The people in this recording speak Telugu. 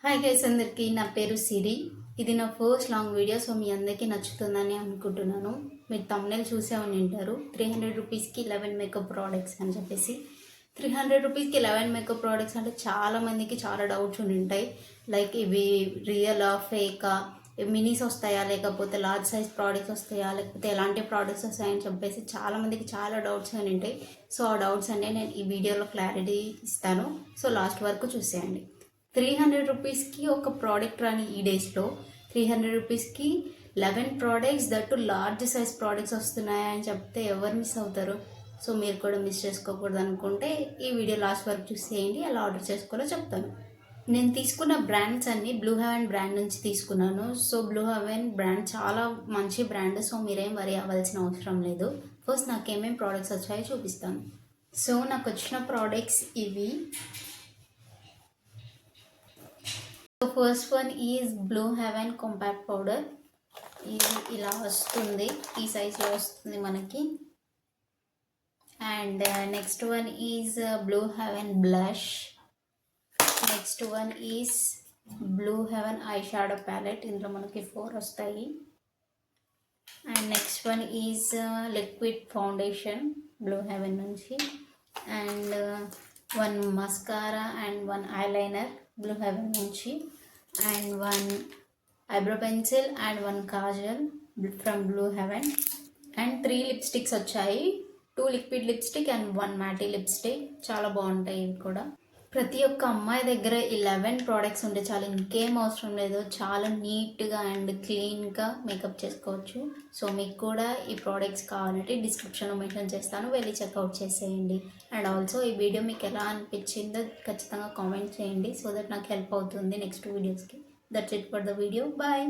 హాయ్ గైస్ అందరికీ నా పేరు సిరి. ఇది నా ఫస్ట్ లాంగ్ వీడియో. సో మీ అందరికీ నచ్చుతుందని అనుకుంటున్నాను. మీరు తమ్నెల్ చూసే ఉంటారు. 300 రూపీస్కి 11 మేకప్ ప్రోడక్ట్స్ అని చెప్పేసి. 300 రూపీస్కి 11 మేకప్ ప్రోడక్ట్స్ అంటే చాలా మందికి చాలా డౌట్స్ ఉంటాయి. లైక్ ఇవి రియలా ఫేకా, మినీస్ వస్తాయా లేకపోతే లార్జ్ సైజ్ ప్రోడక్ట్స్ వస్తాయా లేకపోతే ఎలాంటి ప్రోడక్ట్స్ వస్తాయని చెప్పేసి చాలా మందికి చాలా డౌట్స్ అని ఉంటాయి. సో ఆ డౌట్స్ అన్నీ నేను ఈ వీడియోలో క్లారిటీ ఇస్తాను. సో లాస్ట్ వరకు చూసేయండి. 300 రూపీస్కి ఒక ప్రోడక్ట్ రాని ఈ డేస్లో 300 రూపీస్కి 11 products that large size products వస్తున్నాయని చెప్తే ఎవరు మిస్ అవుతారు? సో మీరు కూడా మిస్ చేసుకోకూడదు అనుకుంటే ఈ వీడియో లాస్ట్ వరకు చూసేయండి. ఎలా ఆర్డర్ చేసుకోవాలో చెప్తాను. నేను తీసుకున్న బ్రాండ్స్ అన్ని బ్లూ హెవెన్ బ్రాండ్ నుంచి తీసుకున్నాను. సో బ్లూ హెవెన్ బ్రాండ్ చాలా మంచి బ్రాండ్. సో మీరేం వరి అవ్వాల్సిన అవసరం లేదు. ఫస్ట్ నాకు ఏమేమి ప్రోడక్ట్స్ వచ్చాయో చూపిస్తాను. సో నాకు వచ్చిన ప్రోడక్ట్స్ ఇవి. So first one is Blue Heaven compact powder. ఇది ఇలా వస్తుంది, ఈ సైజ్లో వస్తుంది మనకి. And next one is Blue Heaven blush. Next one is Blue Heaven eye shadow palette. ఇందులో మనకి 4 వస్తాయి. And next one is liquid foundation Blue Heaven నుంచి. And 1 mascara and 1 eyeliner Blue Heaven నుంచి. And 1 eyebrow pencil and 1 kajal from Blue Heaven. And 3 lipsticks వచ్చాయి. 2 లిక్విడ్ లిప్స్టిక్ అండ్ 1 మ్యాటీ లిప్స్టిక్. చాలా బాగుంటాయి ఇవి కూడా. ప్రతి ఒక్క అమ్మాయి దగ్గర 11 ప్రోడక్ట్స్ ఉంటే చాలా, ఇంకేం అవసరం లేదు. చాలా నీట్గా అండ్ క్లీన్గా మేకప్ చేసుకోవచ్చు. సో మీకు కూడా ఈ ప్రోడక్ట్స్ కావాలంటే డిస్క్రిప్షన్లో మెన్షన్ చేస్తాను, వెళ్ళి చెక్అవుట్ చేసేయండి. అండ్ ఆల్సో ఈ వీడియో మీకు ఎలా అనిపించిందో ఖచ్చితంగా కామెంట్ చేయండి, సో దట్ నాకు హెల్ప్ అవుతుంది నెక్స్ట్ వీడియోస్కి. That's it for the video. Bye.